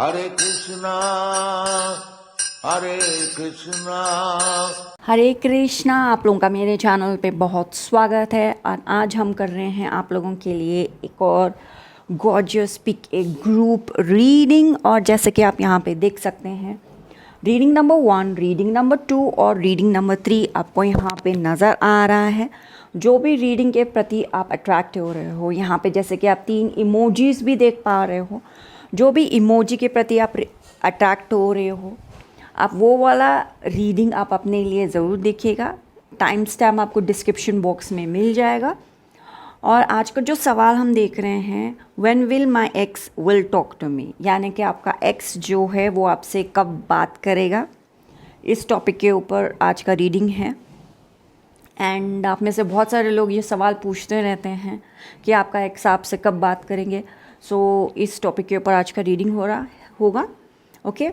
हरे कृष्णा हरे कृष्णा। हरे कृष्णा। आप लोगों का मेरे चैनल पे बहुत स्वागत है और आज हम कर रहे हैं आप लोगों के लिए एक और gorgeous pick a group reading. और जैसे कि आप यहाँ पे देख सकते हैं, रीडिंग नंबर 1, रीडिंग नंबर 2 और रीडिंग नंबर 3 आपको यहाँ पे नज़र आ रहा है। जो भी रीडिंग के प्रति आप अट्रैक्ट हो रहे हो, यहाँ पे जैसे कि आप 3 इमोजीज भी देख पा रहे हो। जो भी इमोजी के प्रति आप अट्रैक्ट हो रहे हो, आप वो वाला रीडिंग आप अपने लिए ज़रूर देखिएगा। टाइम स्टैम्प आपको डिस्क्रिप्शन बॉक्स में मिल जाएगा। और आज का जो सवाल हम देख रहे हैं, when will my ex will talk to me, यानी कि आपका एक्स जो है वो आपसे कब बात करेगा, इस टॉपिक के ऊपर आज का रीडिंग है। एंड आप में से बहुत सारे लोग ये सवाल पूछते रहते हैं कि आपका एक्स आपसे कब बात करेंगे। सो इस टॉपिक के ऊपर आज का रीडिंग हो रहा होगा। ओके,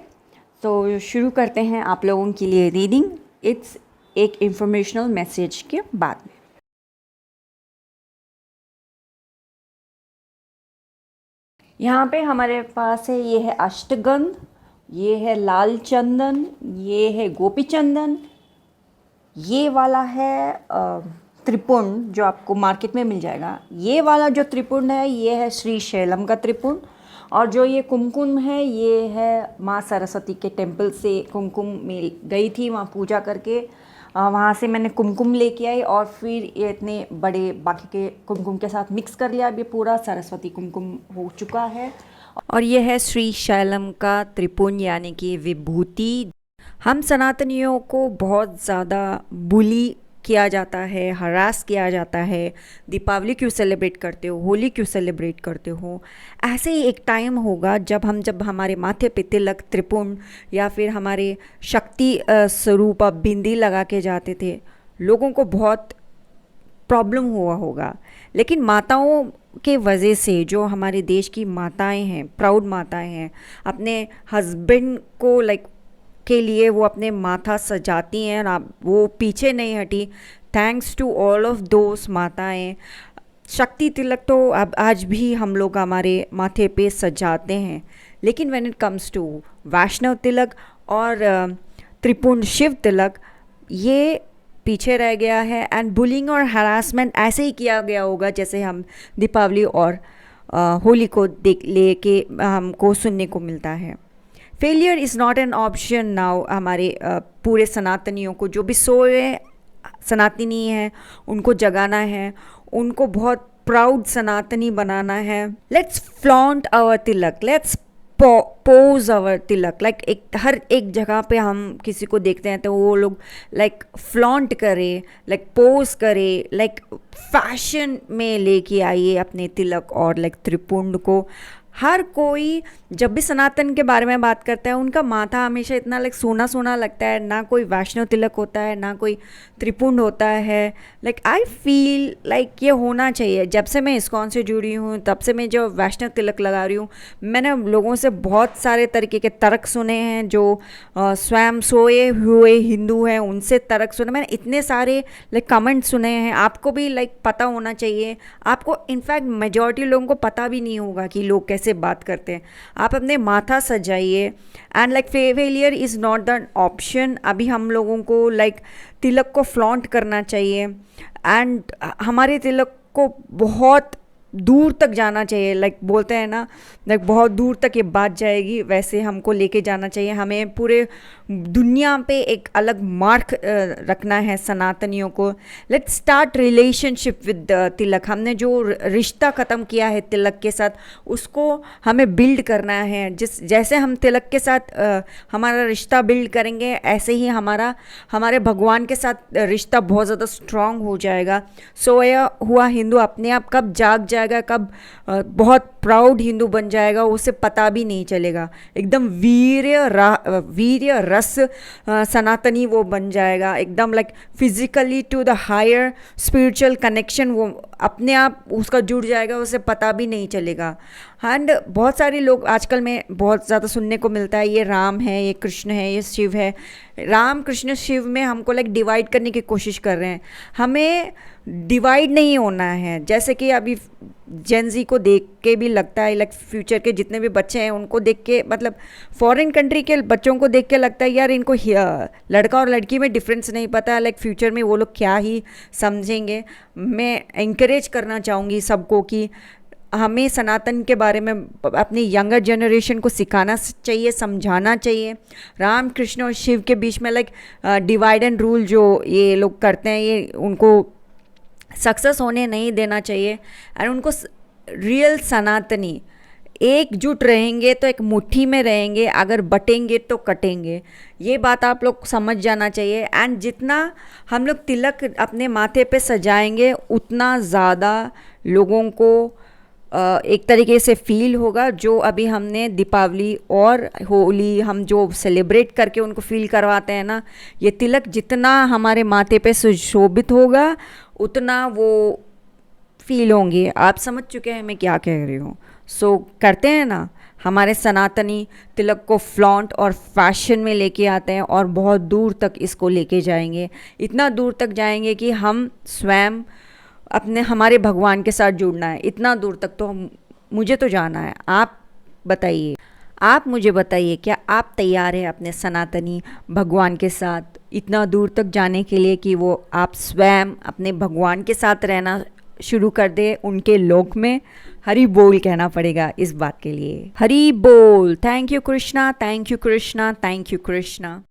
तो शुरू करते हैं आप लोगों के लिए रीडिंग। इट्स एक इंफॉर्मेशनल मैसेज के बाद में। यहाँ पे हमारे पास है, ये है अष्टगंध, ये है लाल चंदन, ये है गोपी चंदन, ये वाला है त्रिपुंड जो आपको मार्केट में मिल जाएगा। ये वाला जो त्रिपुंड है ये है श्री शैलम का त्रिपुंड। और जो ये कुमकुम है ये है माँ सरस्वती के टेम्पल से कुमकुम मिल गई थी, वहाँ पूजा करके वहाँ से मैंने कुमकुम लेके आई और फिर ये इतने बड़े बाकी के कुमकुम के साथ मिक्स कर लिया। अब ये पूरा सरस्वती कुमकुम हो चुका है। और ये है श्री शैलम का त्रिपुंड यानी कि विभूति। हम सनातनियों को बहुत ज़्यादा बुली किया जाता है, हरास किया जाता है। दीपावली क्यों सेलिब्रेट करते हो, होली क्यों सेलिब्रेट करते हो। ऐसे ही एक टाइम होगा जब हमारे माथे पे तिलक, त्रिपुंड या फिर हमारे शक्ति स्वरूप बिंदी लगा के जाते थे, लोगों को बहुत प्रॉब्लम हुआ होगा। लेकिन माताओं के वजह से, जो हमारे देश की माताएं हैं, प्राउड माताएं हैं, अपने हस्बैंड को के लिए वो अपने माथा सजाती हैं और वो पीछे नहीं हटी। Thanks to all of those माताएं। शक्ति तिलक तो अब आज भी हम लोग हमारे माथे पे सजाते हैं, लेकिन व्हेन इट कम्स टू वैष्णव तिलक और त्रिपुंड शिव तिलक, ये पीछे रह गया है। एंड बुलिंग और हरासमेंट ऐसे ही किया गया होगा जैसे हम दीपावली और होली को लेके हमको सुनने को मिलता है। Failure is not an option now. हमारे पूरे सनातनियों को, जो भी सोए सनातनी हैं, उनको जगाना है, उनको बहुत प्राउड सनातनी बनाना है। Let's flaunt our tilak, let's pose our tilak. हर एक जगह पे हम किसी को देखते हैं तो वो लोग फ्लॉन्ट करे, पोज करे, फैशन में लेके आइए अपने तिलक और त्रिपुंड को। हर कोई जब भी सनातन के बारे में बात करता है, उनका माथा हमेशा इतना सोना सोना लगता है। ना कोई वैष्णव तिलक होता है, ना कोई त्रिपुंड होता है। आई फील ये होना चाहिए। जब से मैं इस्कॉन से जुड़ी हूँ, तब से मैं जो वैष्णव तिलक लगा रही हूँ, मैंने लोगों से बहुत सारे तरीके के तर्क सुने हैं। जो स्वयं सोए हुए हिंदू हैं, उनसे तर्क सुने मैंने। इतने सारे कमेंट सुने हैं। आपको भी पता होना चाहिए। आपको इनफैक्ट मेजॉरिटी लोगों को पता भी नहीं होगा कि लोग कैसे बात करते हैं। आप अपने माथा सजाइए। And failure is not the option. अभी हम लोगों को तिलक को फ्लॉन्ट करना चाहिए। एंड हमारे तिलक को बहुत दूर तक जाना चाहिए। बोलते हैं ना, बहुत दूर तक ये बात जाएगी, वैसे हमको लेके जाना चाहिए। हमें पूरे दुनिया पे एक अलग मार्क रखना है सनातनियों को। लेट्स स्टार्ट रिलेशनशिप विद तिलक। हमने जो रिश्ता ख़त्म किया है तिलक के साथ, उसको हमें बिल्ड करना है। जैसे हम तिलक के साथ हमारा रिश्ता बिल्ड करेंगे, ऐसे ही हमारे भगवान के साथ रिश्ता बहुत ज़्यादा स्ट्रांग हो जाएगा। सोया हुआ हिंदू अपने आप कब जाग जाएगा, कब बहुत प्राउड हिंदू बन जाएगा, उसे पता भी नहीं चलेगा। एकदम वीर्य रस सनातनी वो बन जाएगा। एकदम physically to the higher spiritual connection वो अपने आप उसका जुड़ जाएगा, उसे पता भी नहीं चलेगा। एंड बहुत सारे लोग आजकल में बहुत ज़्यादा सुनने को मिलता है, ये राम है, ये कृष्ण है, ये शिव है। राम कृष्ण शिव में हमको लाइक डिवाइड करने की कोशिश कर रहे हैं। हमें डिवाइड नहीं होना है। जैसे कि अभी जेनजी को देख के भी लगता है, लाइक फ्यूचर के जितने भी बच्चे हैं उनको देख के, मतलब फॉरेन कंट्री के बच्चों को देख के लगता है यार इनको लड़का और लड़की में डिफरेंस नहीं पता है, लाइक फ्यूचर में वो लोग क्या ही समझेंगे। मैं इंकरेज करना चाहूँगी सबको कि हमें सनातन के बारे में अपनी यंगर जनरेशन को सिखाना चाहिए, समझाना चाहिए। राम कृष्ण और शिव के बीच में लाइक डिवाइड एंड रूल जो ये लोग करते हैं, ये उनको सक्सेस होने नहीं देना चाहिए। और उनको रियल सनातनी एकजुट रहेंगे तो एक मुट्ठी में रहेंगे, अगर बटेंगे तो कटेंगे। ये बात आप लोग समझ जाना चाहिए। एंड जितना हम लोग तिलक अपने माथे पे सजाएंगे उतना ज़्यादा लोगों को एक तरीके से फील होगा। जो अभी हमने दीपावली और होली हम जो सेलिब्रेट करके उनको फील करवाते हैं ना, ये तिलक जितना हमारे माथे पे सुशोभित होगा उतना वो फील होंगे। आप समझ चुके हैं मैं क्या कह रही हूँ। सो करते हैं ना, हमारे सनातनी तिलक को फ्लॉन्ट और फैशन में लेके आते हैं और बहुत दूर तक इसको लेके जाएंगे। इतना दूर तक जाएंगे कि हम स्वयं अपने हमारे भगवान के साथ जुड़ना है। इतना दूर तक तो मुझे तो जाना है। आप बताइए, आप मुझे बताइए, क्या आप तैयार हैं अपने सनातनी भगवान के साथ इतना दूर तक जाने के लिए कि वो आप स्वयं अपने भगवान के साथ रहना शुरू कर दे उनके लोक में। हरि बोल कहना पड़ेगा इस बात के लिए। हरि बोल। Thank you Krishna, thank you Krishna, thank you Krishna.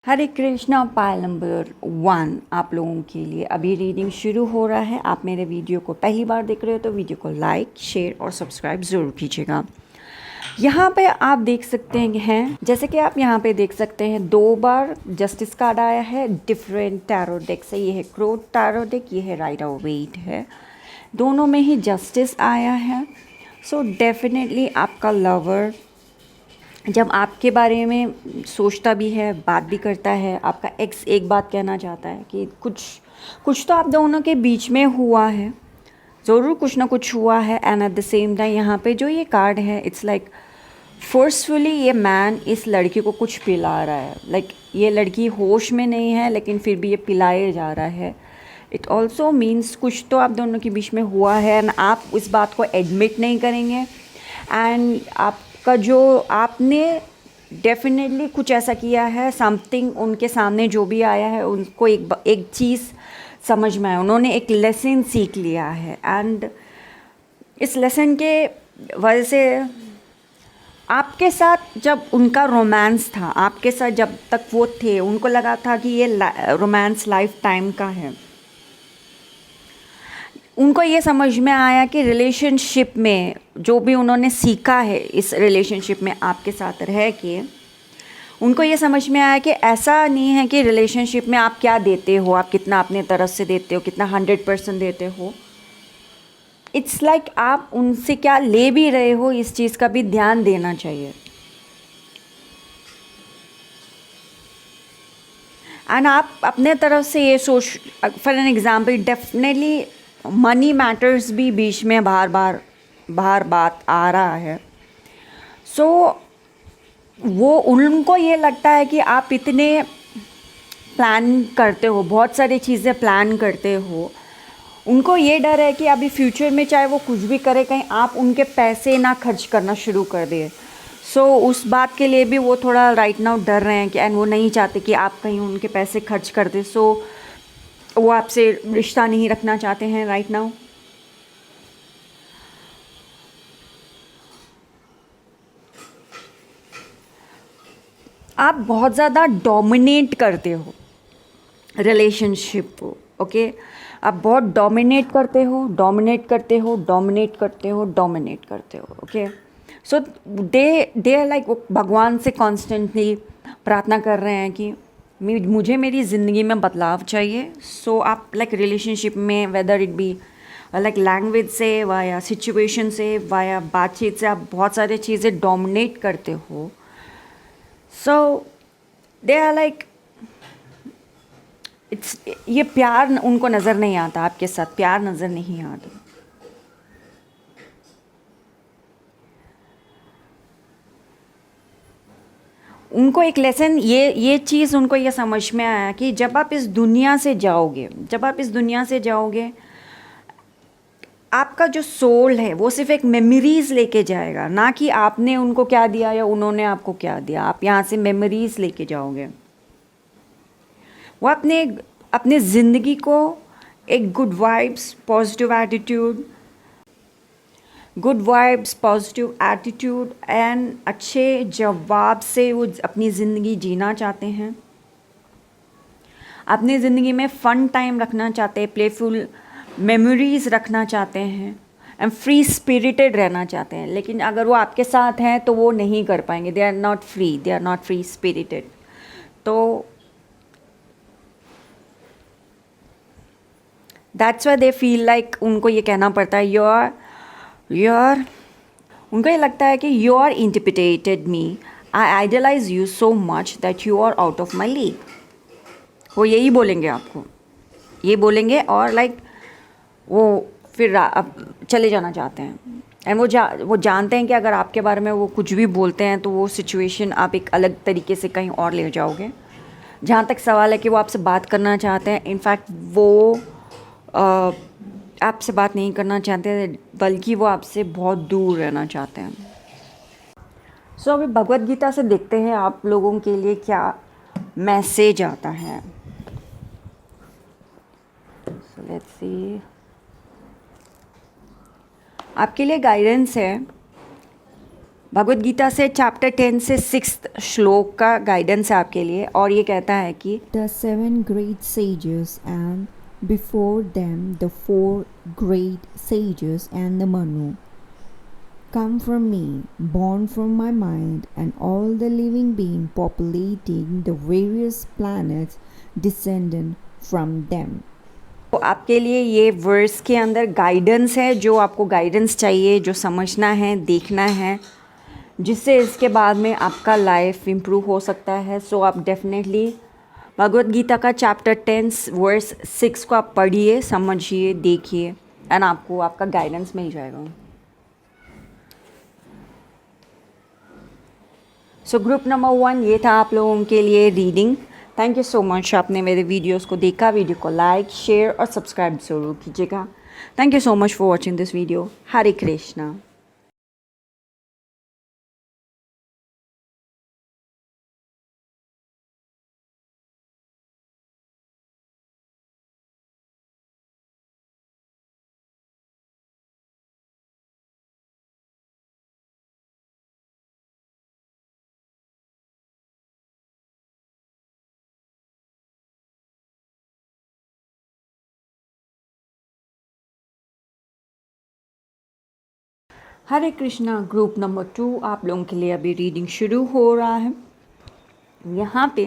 Hare Krishna pile number 1 आप लोगों के लिए अभी रीडिंग शुरू हो रहा है। आप मेरे वीडियो को पहली बार देख रहे हो तो वीडियो को लाइक, शेयर और सब्सक्राइब ज़रूर कीजिएगा। यहाँ पे आप देख सकते हैं, जैसे कि आप यहाँ पे देख सकते हैं 2 बार जस्टिस कार्ड आया है डिफरेंट टैरो डेक से। ये है क्रो टैरो डेक, ये है राइडर वेट है। दोनों में ही जस्टिस आया है। सो डेफिनेटली आपका लवर जब आपके बारे में सोचता भी है, बात भी करता है, आपका एक्स एक बात कहना चाहता है कि कुछ तो आप दोनों के बीच में हुआ है, ज़रूर कुछ ना कुछ हुआ है। And at the same time यहाँ पे जो ये कार्ड है, इट्स लाइक फोर्सफुली ये मैन इस लड़की को कुछ पिला रहा है। लाइक ये लड़की होश में नहीं है लेकिन फिर भी ये पिलाए जा रहा है। इट ऑल्सो मीन्स कुछ तो आप दोनों के बीच में हुआ है एंड आप उस बात को एडमिट नहीं करेंगे। एंड आपका जो आपने डेफिनेटली कुछ ऐसा किया है, समथिंग उनके सामने जो भी आया है उनको एक चीज़ समझ में आया, उन्होंने एक लेसन सीख लिया है। एंड इस लेसन के वजह से आपके साथ जब उनका रोमांस था, आपके साथ जब तक वो थे, उनको लगा था कि ये रोमांस लाइफ टाइम का है। उनको ये समझ में आया कि रिलेशनशिप में जो भी उन्होंने सीखा है, इस रिलेशनशिप में आपके साथ रह के उनको ये समझ में आया कि ऐसा नहीं है कि रिलेशनशिप में आप क्या देते हो, आप कितना अपने तरफ से देते हो, कितना 100% देते हो। इट्स लाइक आप उनसे क्या ले भी रहे हो, इस चीज़ का भी ध्यान देना चाहिए। एंड आप अपने तरफ से ये सोच, for an example, definitely money matters भी बीच में बार बात आ रहा है। सो वो उनको ये लगता है कि आप इतने प्लान करते हो, बहुत सारी चीज़ें प्लान करते हो। उनको ये डर है कि अभी फ्यूचर में चाहे वो कुछ भी करे, कहीं आप उनके पैसे ना खर्च करना शुरू कर दिए। सो उस बात के लिए भी वो थोड़ा राइट नाउ डर रहे हैं कि एंड वो नहीं चाहते कि आप कहीं उनके पैसे खर्च कर दे। सो वो आपसे रिश्ता नहीं रखना चाहते हैं राइट नाउ। आप बहुत ज़्यादा डोमिनेट करते हो रिलेशनशिप को, ओके? आप बहुत डोमिनेट करते हो, okay? So they are like, वो भगवान से कॉन्स्टेंटली प्रार्थना कर रहे हैं कि मुझे मेरी ज़िंदगी में बदलाव चाहिए। सो आप लाइक रिलेशनशिप में whether it be like language से वाया सिचुएशन से वाया बातचीत से आप बहुत सारी चीज़ें डोमिनेट करते हो। सो दे आर लाइक इट्स ये प्यार उनको नज़र नहीं आता, आपके साथ प्यार नज़र नहीं आता। उनको एक लेसन ये चीज़ उनको ये समझ में आया कि जब आप इस दुनिया से जाओगे आपका जो सोल है वो सिर्फ एक मेमोरीज़ लेके जाएगा, ना कि आपने उनको क्या दिया या उन्होंने आपको क्या दिया। आप यहाँ से मेमोरीज़ लेके जाओगे। वो अपने ज़िंदगी को एक good vibes positive attitude and अच्छे जवाब से वो अपनी ज़िंदगी जीना चाहते हैं। अपनी ज़िंदगी में फ़न टाइम रखना चाहते हैं, प्लेफुल मेमोरीज़ रखना चाहते हैं एंड फ्री स्पिरिटेड रहना चाहते हैं। लेकिन अगर वो आपके साथ हैं तो वो नहीं कर पाएंगे। They are not free spirited. तो that's why they feel like उनको ये कहना पड़ता है योर उनको ये लगता है कि you are interpreted me, I idolise you so much that you are out of my league. वो यही बोलेंगे आपको, ये बोलेंगे और लाइक वो फिर अब चले जाना चाहते हैं। एंड वो जानते हैं कि अगर आपके बारे में वो कुछ भी बोलते हैं तो वो सिचुएशन आप एक अलग तरीके से कहीं और ले जाओगे। जहाँ तक सवाल है कि वो आपसे बात करना चाहते हैं, इनफैक्ट वो आपसे बात नहीं करना चाहते बल्कि वो आपसे बहुत दूर रहना चाहते हैं। सो अभी भगवद गीता से देखते हैं आप लोगों के लिए क्या मैसेज आता है। सो लेट्स सी, आपके लिए गाइडेंस है भगवद गीता से चैप्टर 10 से 6 श्लोक का गाइडेंस है आपके लिए। और ये कहता है कि The 7 great sages and before them the 4 great sages and the Manu come from me, born from my mind, and all the living being populating the various planets descended from them. तो आपके लिए ये verse के अंदर guidance है, जो आपको guidance चाहिए, जो समझना है, देखना है, जिससे इसके बाद में आपका लाइफ इम्प्रूव हो सकता है। सो आप डेफिनेटली भगवद गीता का चैप्टर 10 वर्स 6 को आप पढ़िए, समझिए, देखिए एंड आपको आपका गाइडेंस मिल जाएगा। सो ग्रुप नंबर 1 ये था आप लोगों के लिए reading. Thank you so much, आपने मेरे वीडियोस को देखा। वीडियो को लाइक, शेयर और सब्सक्राइब ज़रूर कीजिएगा। Thank you so much for watching this video. Hare Krishna. Hare Krishna. Group number 2 आप लोगों के लिए अभी रीडिंग शुरू हो रहा है। यहाँ पे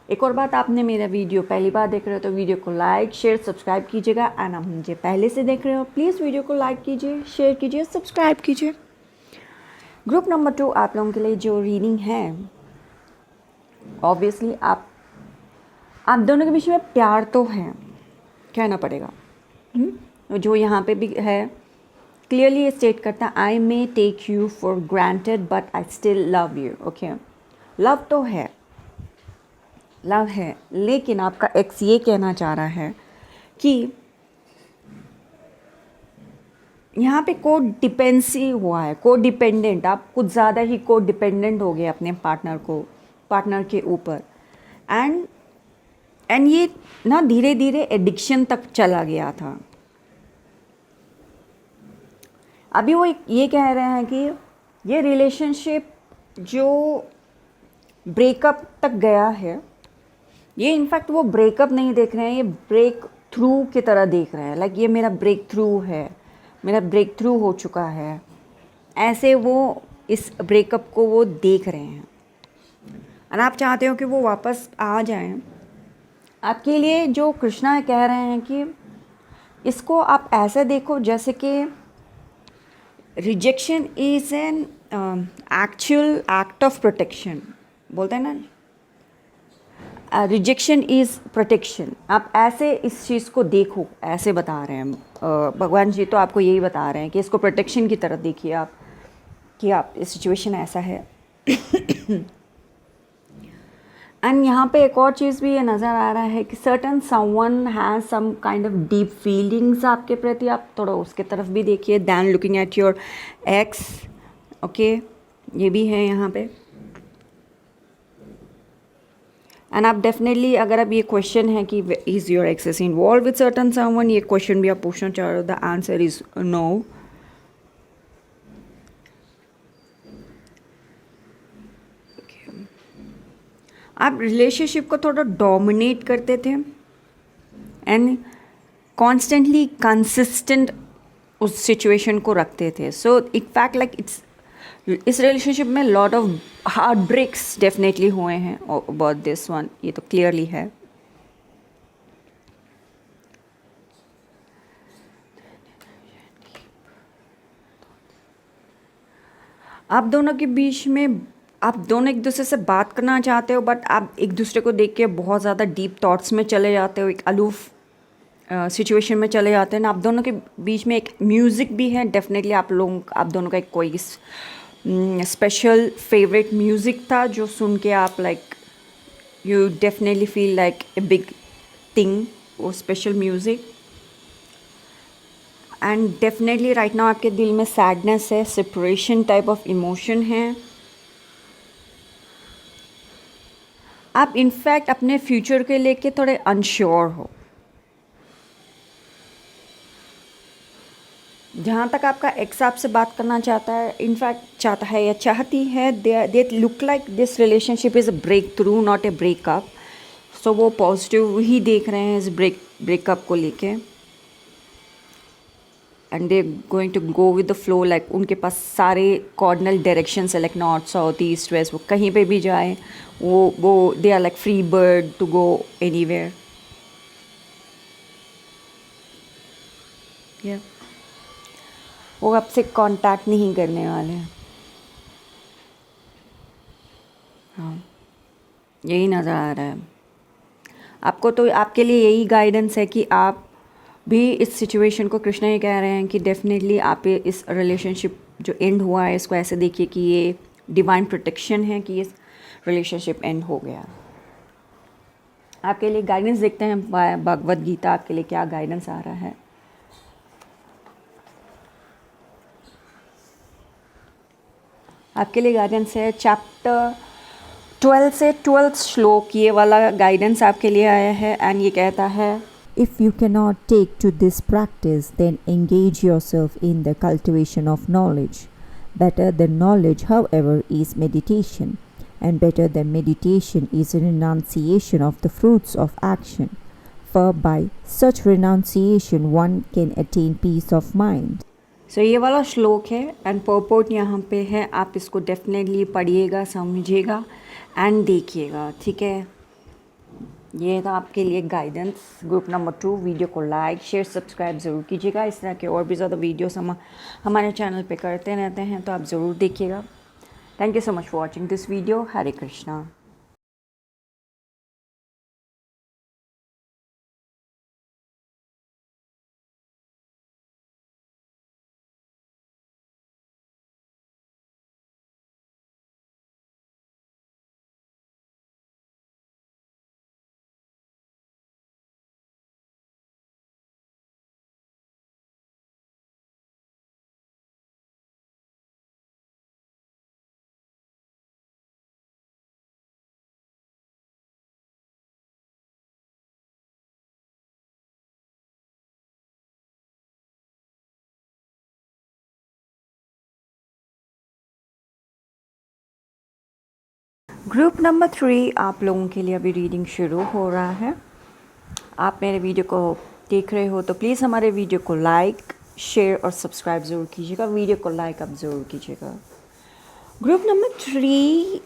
एक और बात, आपने मेरा वीडियो पहली बार देख रहे हो तो वीडियो को लाइक, शेयर, सब्सक्राइब कीजिएगा। एंड आप मुझे पहले से देख रहे हो प्लीज़ वीडियो को लाइक कीजिए, शेयर कीजिए, सब्सक्राइब कीजिए। ग्रुप नंबर 2 आप लोगों के लिए जो रीडिंग है, ऑब्वियसली आप दोनों के बीच में प्यार तो है, कहना पड़ेगा। जो यहाँ पे भी है क्लियरली स्टेट करता है, I may take you for granted but I still love you. Okay, love तो है, लव है, लेकिन आपका एक्स ये कहना चाह रहा है कि यहाँ पे को डिपेंडेंसी हुआ है, को डिपेंडेंट, आप कुछ ज़्यादा ही को डिपेंडेंट हो गए अपने पार्टनर के ऊपर। एंड ये ना धीरे धीरे एडिक्शन तक चला गया था। अभी वो ये कह रहे हैं कि ये रिलेशनशिप जो ब्रेकअप तक गया है, ये इनफैक्ट वो ब्रेकअप नहीं देख रहे हैं, ये ब्रेक थ्रू की तरह देख रहे हैं। लाइक ये मेरा ब्रेक थ्रू है, मेरा ब्रेक थ्रू हो चुका है, ऐसे वो इस ब्रेकअप को वो देख रहे हैं। और आप चाहते हो कि वो वापस आ जाएं, आपके लिए जो कृष्णा कह रहे हैं कि इसको आप ऐसे देखो जैसे कि rejection is an actual act of protection, बोलते हैं ना, रिजेक्शन इज़ प्रोटेक्शन। आप ऐसे इस चीज़ को देखो, ऐसे बता रहे हैं भगवान जी, तो आपको यही बता रहे हैं कि इसको प्रोटेक्शन की तरह देखिए आप, कि आप इस सिचुएशन ऐसा है। एंड यहाँ पे एक और चीज़ भी ये नज़र आ रहा है कि certain someone has some kind of deep feelings आपके प्रति, आप थोड़ा उसके तरफ भी देखिए, than looking at your ex. Okay, ये भी है यहाँ पे। एंड आप डेफिनेटली, अगर अब ये क्वेश्चन है कि is your ex's involved with certain someone, ये क्वेश्चन भी आप पूछना चाह रहे हो, द आंसर इज़ नो। आप रिलेशनशिप को थोड़ा डोमिनेट करते थे एंड कॉन्स्टेंटली कंसिस्टेंट उस सिचुएशन को रखते थे। सो इन फैक्ट लाइक इस रिलेशनशिप में lot of heart breaks definitely हुए हैं अबाउट दिस वन, ये तो क्लियरली है। आप दोनों के बीच में, आप दोनों एक दूसरे से बात करना चाहते हो, बट आप एक दूसरे को देख के बहुत ज़्यादा डीप थॉट्स में चले जाते हो, एक अलूफ सिचुएशन में चले जाते हैं ना। आप दोनों के बीच में एक म्यूज़िक भी है डेफिनेटली, आप दोनों का एक कोई स्पेशल फेवरेट म्यूज़िक था जो सुन के आप like you definitely feel like a big thing, वो special music. And definitely right now आपके दिल में सैडनेस है, सेपरेशन टाइप ऑफ इमोशन है। आप इनफैक्ट अपने फ्यूचर के लेके थोड़े अनश्योर हो। जहाँ तक आपका एक्स आपसे बात करना चाहता है, इनफैक्ट चाहता है या चाहती है, they look like this relationship is a breakthrough not a breakup. So वो पॉजिटिव ही देख रहे हैं इस ब्रेकअप को लेके, and they going to go with the flow. Like उनके पास सारे कॉर्डिनल डायरेक्शन है, like north south east west, वो कहीं पे भी जाए वो they are like free bird to go anywhere. या वो आपसे कांटेक्ट नहीं करने वाले हैं। हाँ, यही नज़र आ रहा है आपको। तो आपके लिए यही गाइडेंस है कि आप भी इस सिचुएशन को, कृष्णा ये कह रहे हैं कि डेफिनेटली आप इस रिलेशनशिप जो एंड हुआ है इसको ऐसे देखिए कि ये डिवाइन प्रोटेक्शन है, कि ये रिलेशनशिप एंड हो गया। आपके लिए गाइडेंस देखते हैं भगवद गीता आपके लिए क्या गाइडेंस आ रहा है। आपके लिए गाइडेंस है चैप्टर 12 से 12th श्लोक, ये वाला गाइडेंस आपके लिए आया है। एंड ये कहता है, If you cannot take to this practice, then engage yourself in the cultivation of knowledge. Better than knowledge, however, is meditation, and better than meditation is a renunciation of the fruits of action. For by such renunciation, one can attain peace of mind. सो ये वाला श्लोक है and purport यहाँ पे है। आप इसको definitely पढ़िएगा, समझिएगा एंड देखिएगा, ठीक है। ये था आपके लिए गाइडेंस। ग्रुप नंबर 2, वीडियो को लाइक शेयर सब्सक्राइब ज़रूर कीजिएगा। इस तरह के और भी ज़्यादा वीडियोस हम हमारे चैनल पे करते रहते हैं, तो आप ज़रूर देखिएगा। Thank you so much for watching this video. Hare Krishna. Group number 3 आप लोगों के लिए अभी रीडिंग शुरू हो रहा है। आप मेरे वीडियो को देख रहे हो तो प्लीज़ हमारे वीडियो को लाइक शेयर और सब्सक्राइब ज़रूर कीजिएगा। वीडियो को लाइक आप ज़रूर कीजिएगा। ग्रुप नंबर 3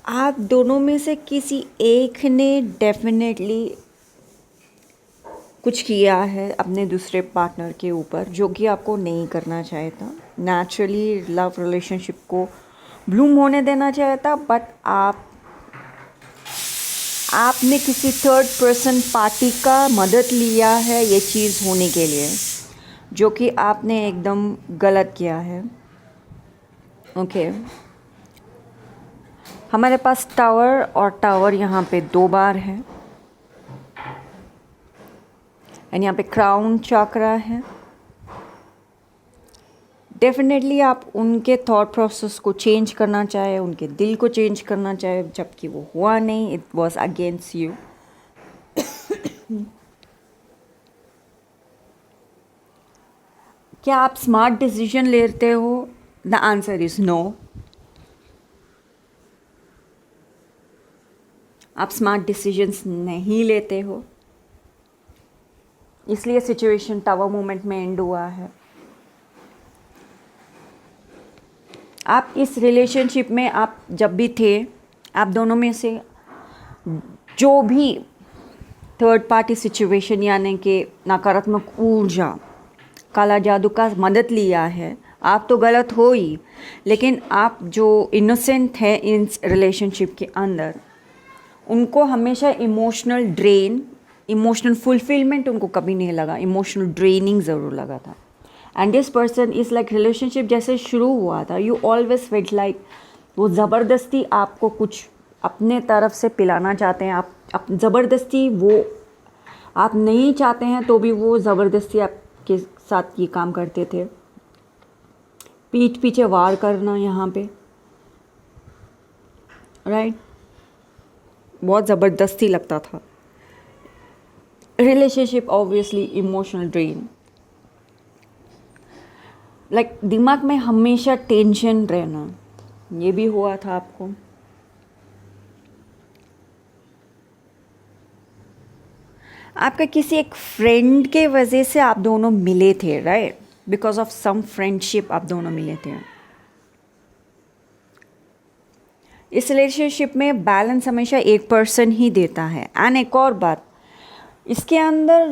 आप दोनों में से किसी एक ने डेफिनेटली कुछ किया है अपने दूसरे पार्टनर के ऊपर जो कि आपको नहीं करना चाहिए था। नेचुरली लव रिलेशनशिप को ब्लूम होने देना चाहिए था, बट आपने किसी थर्ड पर्सन पार्टी का मदद लिया है ये चीज़ होने के लिए, जो कि आपने एकदम गलत किया है। ओके, हमारे पास टावर और टावर यहाँ पे 2 बार है, एंड यहाँ पे क्राउन चक्रा है। डेफिनेटली आप उनके थॉट प्रोसेस को चेंज करना चाहे, उनके दिल को चेंज करना चाहे, जबकि वो हुआ नहीं, इट वॉज अगेंस्ट यू। क्या आप स्मार्ट डिसीजन लेते हो? The answer is no. आप स्मार्ट डिसीजंस नहीं लेते हो, इसलिए सिचुएशन टावर मोमेंट में एंड हुआ है। आप इस रिलेशनशिप में आप जब भी थे, आप दोनों में से जो भी थर्ड पार्टी सिचुएशन यानी कि नकारात्मक ऊर्जा, काला जादू का मदद लिया है, आप तो गलत हो ही, लेकिन आप जो इनोसेंट है इन रिलेशनशिप के अंदर, उनको हमेशा इमोशनल ड्रेन, इमोशनल फुलफिलमेंट उनको कभी नहीं लगा, इमोशनल ड्रेनिंग ज़रूर लगा था। And this person is like relationship जैसे शुरू हुआ था, यू ऑलवेज फेल्ट लाइक वो ज़बरदस्ती आपको कुछ अपने तरफ से पिलाना चाहते हैं। आप ज़बरदस्ती, वो आप नहीं चाहते हैं तो भी वो ज़बरदस्ती आपके साथ ये काम करते थे, पीठ पीछे वार करना यहाँ पे, राइट? बहुत ज़बरदस्ती लगता था। Relationship obviously emotional drain, like दिमाग में हमेशा टेंशन रहना, ये भी हुआ था आपको। आपका किसी एक फ्रेंड के वजह से आप दोनों मिले थे, right? Because of some friendship आप दोनों मिले थे। इस रिलेशनशिप में बैलेंस हमेशा एक पर्सन ही देता है। एंड एक और बात, इसके अंदर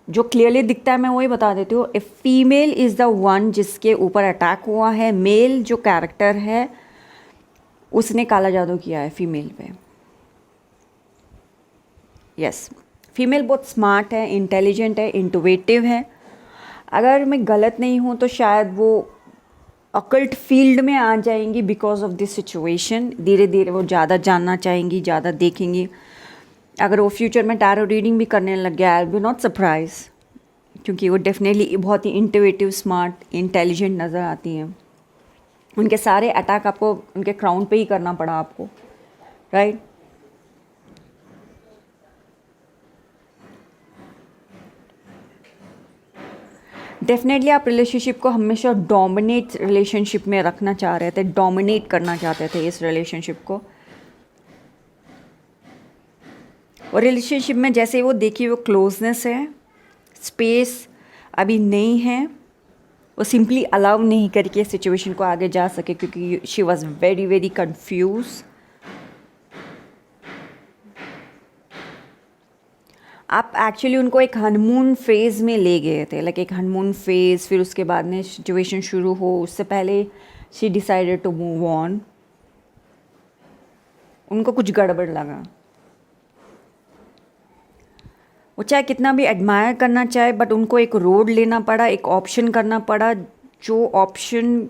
जो क्लियरली दिखता है मैं वही बता देती हूँ। A female is the one जिसके ऊपर अटैक हुआ है। मेल जो कैरेक्टर है उसने काला जादू किया है फीमेल पे। यस, फीमेल बहुत स्मार्ट है, इंटेलिजेंट है, इंटोवेटिव है। अगर मैं गलत नहीं हूँ तो शायद वो अकल्ट फील्ड में आ जाएंगी बिकॉज ऑफ दिस सिचुएशन। धीरे धीरे वो ज़्यादा जानना चाहेंगी, ज़्यादा देखेंगी। अगर वो फ्यूचर में टैरो रीडिंग भी करने लग गया, आई विल नॉट सरप्राइज, क्योंकि वो डेफिनेटली बहुत ही इंटोवेटिव, स्मार्ट, इंटेलिजेंट नज़र आती हैं। उनके सारे अटैक आपको उनके क्राउन पे ही करना पड़ा आपको, राइट? डेफिनेटली आप रिलेशनशिप को हमेशा डोमिनेट रिलेशनशिप में रखना चाह रहे थे, डोमिनेट करना चाहते थे इस रिलेशनशिप को। और रिलेशनशिप में जैसे वो देखिए वो क्लोजनेस है, स्पेस अभी नहीं है, वो सिंपली अलाउ नहीं करके सिचुएशन को आगे जा सके, क्योंकि she was very very confuse. आप एक्चुअली उनको एक हनीमून फेज़ में ले गए थे, लाइक एक हनीमून फेज़, फिर उसके बाद में सिचुएशन शुरू हो उससे पहले she decided to move on. उनको कुछ गड़बड़ लगा। वो चाहे कितना भी एडमायर करना चाहे, बट उनको एक रोड लेना पड़ा, एक ऑप्शन करना पड़ा, जो ऑप्शन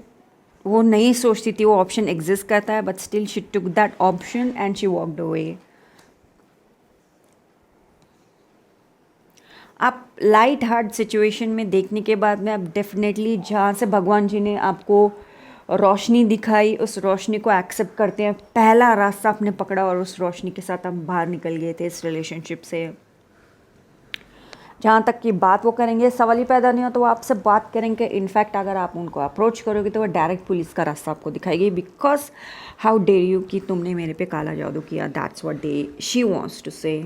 वो नहीं सोचती थी वो ऑप्शन एग्जिस्ट करता है, but still she took that option and she walked away. आप लाइट हार्ट सिचुएशन में देखने के बाद में आप डेफिनेटली जहाँ से भगवान जी ने आपको रोशनी दिखाई, उस रोशनी को एक्सेप्ट करते हैं। पहला रास्ता आपने पकड़ा और उस रोशनी के साथ आप बाहर निकल गए थे इस रिलेशनशिप से। जहाँ तक की बात वो करेंगे, सवाल ही पैदा नहीं हो तो वो आपसे बात करेंगे। इनफैक्ट अगर आप उनको अप्रोच करोगे तो वो डायरेक्ट पुलिस का रास्ता आपको दिखाएगी, बिकॉज हाउ डेयर यू कि तुमने मेरे पे काला जादू किया, that's what she wants to say.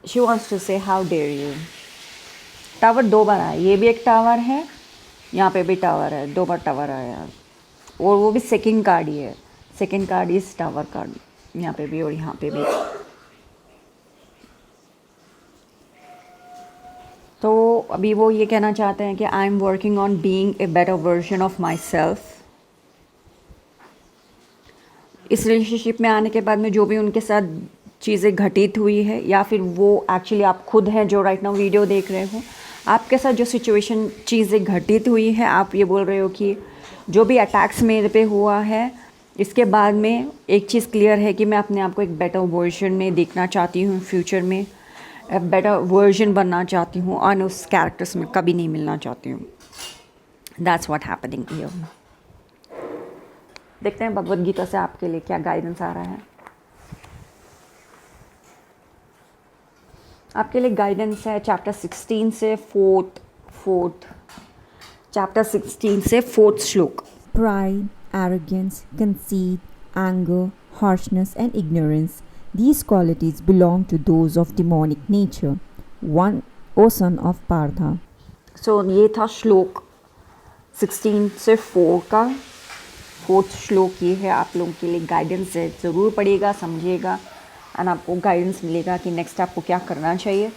She wants to say how dare you. Tower 2 बार आया, ये भी एक टावर है यहाँ पे भी टावर है, 2 बार टावर आया और वो भी सेकंड कार्ड ही है। सेकंड कार्ड इस टावर कार्ड, यहाँ पे भी और यहाँ पे भी। तो अभी वो ये कहना चाहते हैं कि I am working on being a better version of my self. इस रिलेशनशिप में आने के बाद में जो भी उनके साथ चीज़ें घटित हुई है, या फिर वो एक्चुअली आप खुद हैं जो राइट नाउ वीडियो देख रहे हो, आपके साथ जो सिचुएशन चीज़ें घटित हुई है, आप ये बोल रहे हो कि जो भी अटैक्स मेरे पे हुआ है, इसके बाद में एक चीज़ क्लियर है कि मैं अपने आप को एक बेटर वर्जन में देखना चाहती हूँ, फ्यूचर में बेटर वर्जन बनना चाहती हूँ और उस कैरेक्टर्स में कभी नहीं मिलना चाहती हूँ। That's what happening here. देखते हैं भगवद गीता से आपके लिए क्या गाइडेंस आ रहा है। आपके लिए गाइडेंस है चैप्टर 16 से चैप्टर 16 से 4th श्लोक। Pride, arrogance, conceit, anger, harshness, and ignorance. These qualities belong to those of demonic nature. One, O son of Partha. सो ये था श्लोक 16 से 4 का 4th श्लोक। ये है आप लोगों के लिए गाइडेंस है, ज़रूर पढ़िएगा, समझिएगा एंड आपको गाइडेंस मिलेगा कि नेक्स्ट आपको क्या करना चाहिए।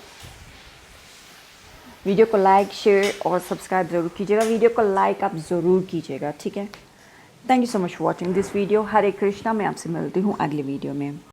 वीडियो को लाइक, शेयर और सब्सक्राइब ज़रूर कीजिएगा। वीडियो को लाइक आप ज़रूर कीजिएगा, ठीक है। Thank you so much for watching this video. Hare Krishna. मैं आपसे मिलती हूँ अगले वीडियो में।